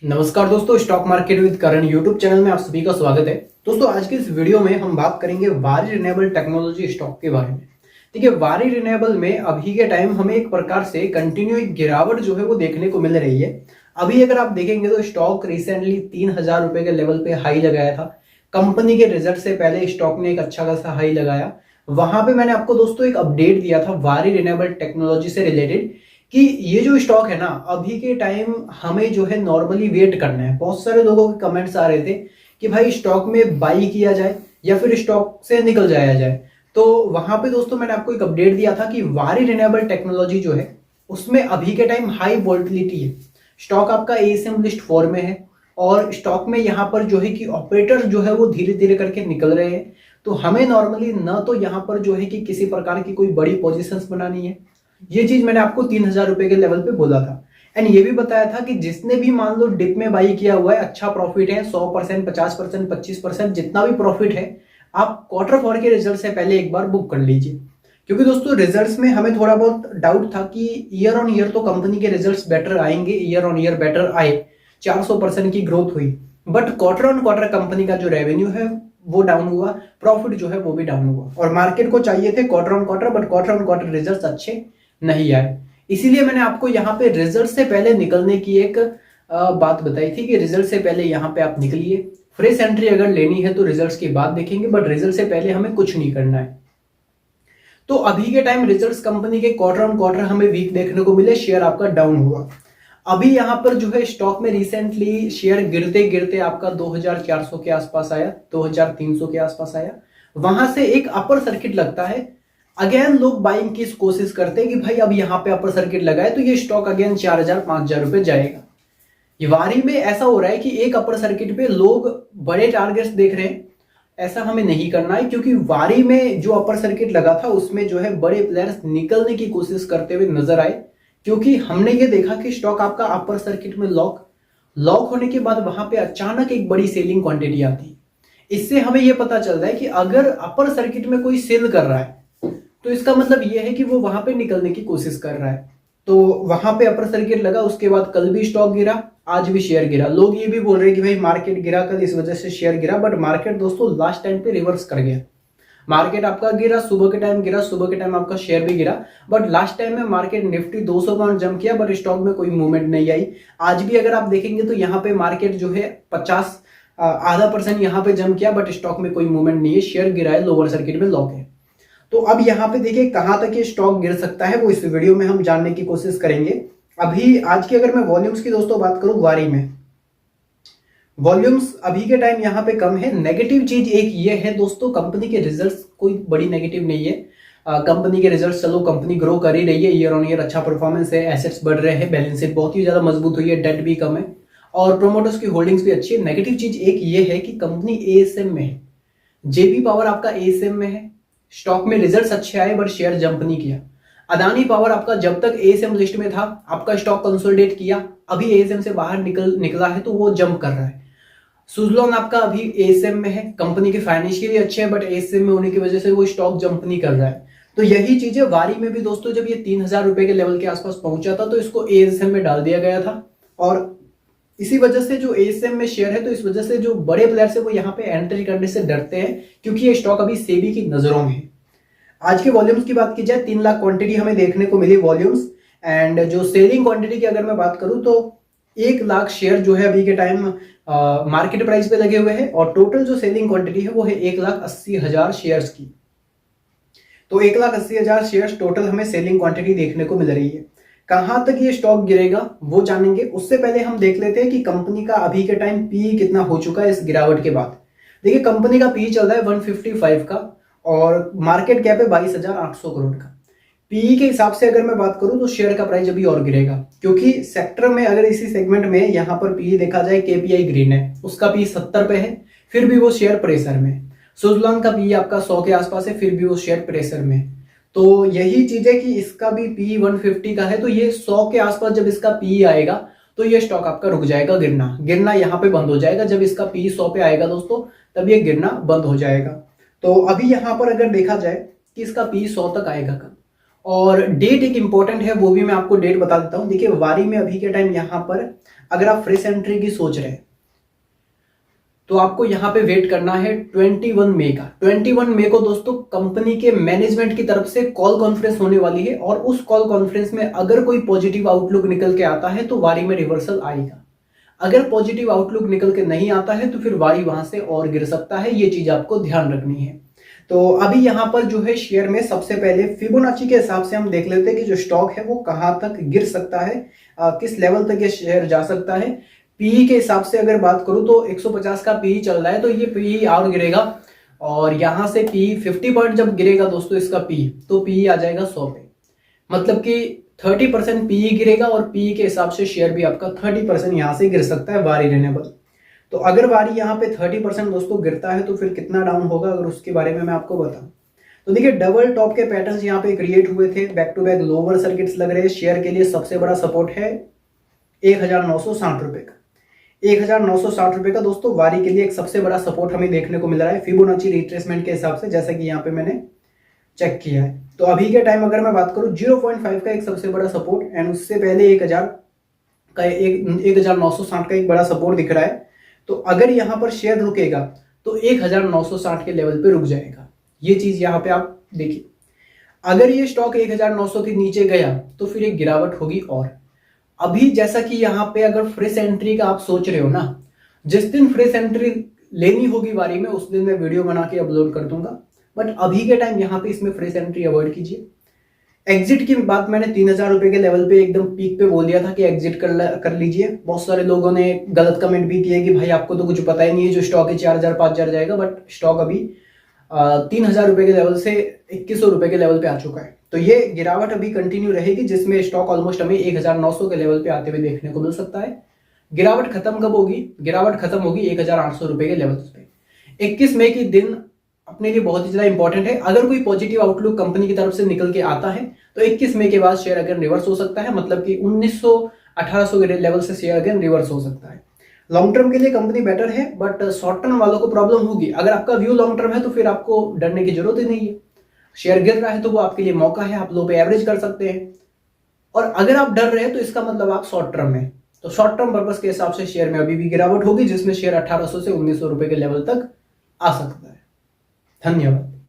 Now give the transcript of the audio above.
नमस्कार दोस्तों, stock market with Karan YouTube channel में आप सभी का स्वागत है। दोस्तों, आज की इस वीडियो में हम बात करेंगे वारी रिन्यूएबल टेक्नोलॉजी स्टॉक के बारे में। देखिए, वारी रिन्यूएबल में अभी के टाइम हमें एक प्रकार से कंटिन्यू एक गिरावट जो है वो देखने को मिल रही है। अभी अगर आप देखेंगे तो स्टॉक रिसेंटली 3,000 रुपए के लेवल पे हाई लगाया था। कंपनी के रिजल्ट से पहले स्टॉक ने एक अच्छा खासा हाई लगाया। वहां पे मैंने आपको दोस्तों एक अपडेट दिया था वारी रिन्यूएबल टेक्नोलॉजी से रिलेटेड कि ये जो स्टॉक है ना, अभी के टाइम हमें जो है नॉर्मली वेट करना है। बहुत सारे लोगों के कमेंट्स आ रहे थे कि भाई स्टॉक में बाई किया जाए या फिर स्टॉक से निकल जाया जाए। तो वहां पे दोस्तों मैंने आपको एक अपडेट दिया था कि वारी रिन्यूएबल टेक्नोलॉजी जो है उसमें अभी के टाइम हाई वोलेटिलिटी है। स्टॉक आपका एएसएम लिस्ट 4 में है और स्टॉक में यहाँ पर जो है कि ऑपरेटर जो है वो धीरे धीरे करके निकल रहे हैं। तो हमें नॉर्मली ना तो यहाँ पर जो है कि किसी प्रकार की कोई बड़ी पोजीशंस बनानी है। ये चीज मैंने आपको 3,000 रुपए के लेवल पे बोला था। एंड ये भी बताया था कि जिसने भी मान लो डिप में बाई किया हुआ है, अच्छा प्रॉफिट है, 100%, 50%, 25%, जितना भी प्रॉफिट है, आप क्वार्टर 4 के रिजल्ट से पहले एक बार बुक कर लीजिए। क्योंकि दोस्तों रिजल्ट्स में हमें थोड़ा बहुत डाउट था कि ईयर ऑन ईयर तो कंपनी के रिजल्ट्स बेटर आएंगे, ईयर ऑन ईयर बेटर आए, 400% की ग्रोथ हुई, but quarter on quarter company का जो रेवेन्यू है वो डाउन हुआ, प्रॉफिट जो है वो भी डाउन हुआ। और मार्केट को चाहिए थे quarter on quarter, but quarter on quarter results अच्छे नहीं आए। इसीलिए मैंने आपको यहाँ पे रिजल्ट से पहले निकलने की एक बात बताई थी कि रिजल्ट से पहले यहाँ पे आप निकलिए। फ्रेश एंट्री अगर लेनी है तो रिजल्ट्स के बाद देखेंगे, बट रिजल्ट से पहले हमें कुछ नहीं करना है। तो अभी के टाइम रिजल्ट्स कंपनी के क्वार्टर ऑन क्वार्टर हमें वीक देखने को मिले, शेयर आपका डाउन हुआ। अभी यहाँ पर जो है स्टॉक में रिसेंटली शेयर गिरते गिरते आपका 2,400 के आसपास आया, 2,300 के आसपास आया। वहां से एक अपर सर्किट लगता है। अगेन लोग बाइंग की कोशिश करते हैं कि भाई अब यहाँ पे अपर सर्किट लगा है तो ये स्टॉक अगेन 4,000 5,000 रुपए जाएगा। ये वारी में ऐसा हो रहा है कि एक अपर सर्किट पे लोग बड़े टारगेट्स देख रहे हैं। ऐसा हमें नहीं करना है, क्योंकि वारी में जो अपर सर्किट लगा था उसमें जो है बड़े प्लेयर्स निकलने की कोशिश करते हुए नजर आए। क्योंकि हमने ये देखा कि स्टॉक आपका अपर सर्किट में लॉक होने के बाद वहां पे अचानक एक बड़ी सेलिंग क्वांटिटी आती है। इससे हमें यह पता चल रहा है कि अगर अपर सर्किट में कोई सेल कर रहा है तो इसका मतलब यह है कि वो वहां पे निकलने की कोशिश कर रहा है। तो वहां पे अपर सर्किट लगा, उसके बाद कल भी स्टॉक गिरा, आज भी शेयर गिरा। लोग ये भी बोल रहे हैं कि भाई मार्केट गिरा कल, इस वजह से शेयर गिरा, बट मार्केट दोस्तों लास्ट टाइम पे रिवर्स कर गया। मार्केट आपका गिरा, सुबह के टाइम गिरा, सुबह के टाइम आपका शेयर भी गिरा, बट लास्ट टाइम में मार्केट निफ्टी 200 पॉइंट जंप किया, बट स्टॉक में कोई मूवमेंट नहीं आई। आज भी अगर आप देखेंगे तो यहाँ पे मार्केट जो है 50 आधा % यहाँ पे जंप किया, बट स्टॉक में कोई मूवमेंट नहीं है, शेयर गिरा है, लोअर सर्किट में लॉक है। तो अब यहाँ पे देखिए कहां तक ये स्टॉक गिर सकता है वो इस वीडियो में हम जानने की कोशिश करेंगे। अभी आज की अगर मैं वॉल्यूम्स की दोस्तों बात करूं, वारी में वॉल्यूम्स अभी के टाइम यहाँ पे कम है। नेगेटिव चीज एक ये है दोस्तों, कंपनी के रिजल्ट्स कोई बड़ी नेगेटिव नहीं है। कंपनी के रिजल्ट्स, चलो कंपनी ग्रो कर ही रही है, ईयर ऑन ईयर अच्छा परफॉर्मेंस है, एसेट्स बढ़ रहे हैं, बैलेंस शीट बहुत ही ज्यादा मजबूत हुई है, डेट भी कम है और प्रोमोटर्स की होल्डिंग्स भी अच्छी है। नेगेटिव चीज एक ये है कि कंपनी एएसएम में है, जेपी पावर आपका एएसएम में है, स्टॉक में रिजल्ट्स अच्छे आए बट शेयर जंप नहीं किया। अदानी पावर आपका जब तक एएसएम लिस्ट में था आपका स्टॉक कंसोलिडेट किया, अभी एएसएम से बाहर निकला है तो वो जंप कर रहा है। सुजलॉन आपका अभी एएसएम में है, कंपनी के फाइनेंशियली अच्छे हैं बट एएसएम में होने की वजह से वो स्टॉक जंप नहीं कर रहा है। तो यही चीजें वारी में भी दोस्तों, जब ये 3,000 रुपए के लेवल के आसपास पहुंचा था तो इसको एएसएम में डाल दिया गया था और इसी वजह से जो एएसएम में शेयर है, तो इस वजह से जो बड़े प्लेयर्स है वो यहाँ पे एंट्री करने से डरते हैं, क्योंकि ये स्टॉक अभी सेबी की नजरों में है। आज के वॉल्यूम्स की बात की जाए, 3 लाख क्वांटिटी हमें देखने को मिली वॉल्यूम्स। एंड जो सेलिंग क्वांटिटी की अगर मैं बात करूं तो 1 लाख शेयर जो है अभी के टाइम मार्केट प्राइस पे लगे हुए हैं और टोटल जो सेलिंग क्वांटिटी है वो है 1,80,000 शेयर्स की। तो 1,80,000 शेयर्स टोटल हमें सेलिंग क्वांटिटी देखने को मिल रही है। कहां तक ये स्टॉक गिरेगा वो जानेंगे, उससे पहले हम देख लेते हैं कि कंपनी का अभी के टाइम पी कितना हो चुका है इस गिरावट के बाद। देखिए कंपनी का पी चल रहा है 155 का और मार्केट कैप है 22,800 करोड़ का। पीई के हिसाब से अगर मैं बात करूं तो शेयर का प्राइस अभी और गिरेगा, क्योंकि सेक्टर में अगर इसी सेगमेंट में यहां पर पीई देखा जाए, केपीआई ग्रीन है, उसका पी 70 पे है, फिर भी वो शेयर प्रेशर में। सुजलॉन का पी आपका 100 के आसपास है, फिर भी वो शेयर प्रेशर में। तो यही चीज है कि इसका भी पी 150 का है, तो ये 100 के आसपास जब इसका पी आएगा तो ये स्टॉक आपका रुक जाएगा, गिरना यहाँ पे बंद हो जाएगा। जब इसका पी 100 पे आएगा दोस्तों तब ये गिरना बंद हो जाएगा। तो अभी यहाँ पर अगर देखा जाए कि इसका पी 100 तक आएगा कब, और डेट एक इंपॉर्टेंट है, वो भी मैं आपको डेट बता देता हूं। देखिए वारी में अभी के टाइम यहां पर अगर आप फ्रेश एंट्री की सोच रहे हैं तो आपको यहां पे वेट करना है 21 मई का। 21 मई को दोस्तों कंपनी के मैनेजमेंट की तरफ से कॉल कॉन्फ्रेंस होने वाली है, और उस कॉल कॉन्फ्रेंस में अगर कोई पॉजिटिव आउटलुक निकल के आता है तो वारी में रिवर्सल आएगा। अगर पॉजिटिव आउटलुक निकल के नहीं आता है तो फिर वारी वहां से और गिर सकता है, ये चीज आपको ध्यान रखनी है। तो अभी यहां पर जो है शेयर में सबसे पहले फिबोनाची के हिसाब से हम देख लेते हैं कि जो स्टॉक है वो कहां तक गिर सकता है, किस लेवल तक ये शेयर जा सकता है। पीई के हिसाब से अगर बात करूं तो 150 का पीई चल रहा है, तो ये पीई और गिरेगा, और यहां से पीई 50 पॉइंट जब गिरेगा दोस्तों इसका पीई, तो पीई आ जाएगा 100 पे। मतलब कि 30% पीई गिरेगा, और पीई के हिसाब से शेयर भी आपका 30% यहां से गिर सकता है वारी रिन्यूएबल। तो अगर वारी यहाँ पे 30% दोस्तों गिरता है तो फिर कितना डाउन होगा, अगर उसके बारे में मैं आपको बताऊं तो देखिए डबल टॉप के पैटर्न्स यहाँ पे क्रिएट हुए थे, back to back lower circuits लग रहे हैं। शेयर के लिए सबसे बड़ा सपोर्ट है 1960 रुपए का। 1960 रुपए का दोस्तों वारी के लिए एक सबसे बड़ा सपोर्ट हमें देखने को मिल रहा है फिबोनाची रिट्रेसमेंट के हिसाब से, जैसा कि यहाँ पे मैंने चेक किया है। तो अभी के टाइम अगर मैं बात करूं 0.5 का एक सबसे बड़ा सपोर्ट, एंड उससे पहले 1000 का 1960 का एक बड़ा सपोर्ट दिख रहा है। तो अगर यहां पर शेयर रुकेगा तो 1960 के लेवल पे रुक जाएगा, ये चीज यहां पे आप देखिए। अगर ये स्टॉक 1900 के नीचे गया तो फिर एक गिरावट होगी। और अभी जैसा कि यहां पे अगर फ्रेश एंट्री का आप सोच रहे हो ना, जिस दिन फ्रेश एंट्री लेनी होगी वारी में उस दिन मैं वीडियो बना के अपलोड कर दूंगा, बट अभी के टाइम यहां पे इसमें फ्रेश एंट्री अवॉइड कीजिए। एग्जिट की बात मैंने 3000 रुपए के लेवल पे एकदम पीक पे बोल दिया था कि एग्जिट कर लीजिए। बहुत सारे लोगों ने गलत कमेंट भी किए कि भाई आपको तो कुछ पता ही नहीं है, जो स्टॉक है 4000 5000 जाएगा, बट स्टॉक अभी 3000 रुपए के लेवल से 2100 रुपए के लेवल पे आ चुका है। तो ये गिरावट अभी कंटिन्यू रहेगी, जिसमें स्टॉक ऑलमोस्ट हमें 1900 के लेवल पे आते हुए देखने को मिल सकता है। गिरावट खत्म कब होगी? गिरावट खत्म होगी 1800 रुपए के लेवल पे। 21 मई के दिन अपने लिए बहुत ही ज्यादा इंपॉर्टेंट है। अगर कोई पॉजिटिव आउटलुक कंपनी की तरफ से निकल के आता है तो 21 मई के बाद शेयर अगेन रिवर्स हो सकता है, मतलब कि 1900 1800 के लेवल से शेयर अगेन रिवर्स हो सकता है। लॉन्ग टर्म के लिए कंपनी बेटर है, बट शॉर्ट टर्म वालों को प्रॉब्लम होगी। अगर आपका व्यू लॉन्ग टर्म है तो फिर आपको डरने की जरूरत ही नहीं है। शेयर गिर रहा है तो वो आपके लिए मौका है, आप लो पे एवरेज कर सकते हैं। और अगर आप डर रहे हैं तो इसका मतलब आप शॉर्ट टर्म में, तो शॉर्ट टर्म पर्पस के हिसाब से शेयर में अभी भी गिरावट होगी, जिसमें शेयर 1800 से 1900 रुपए के लेवल तक आ सकता है। धन्यवाद।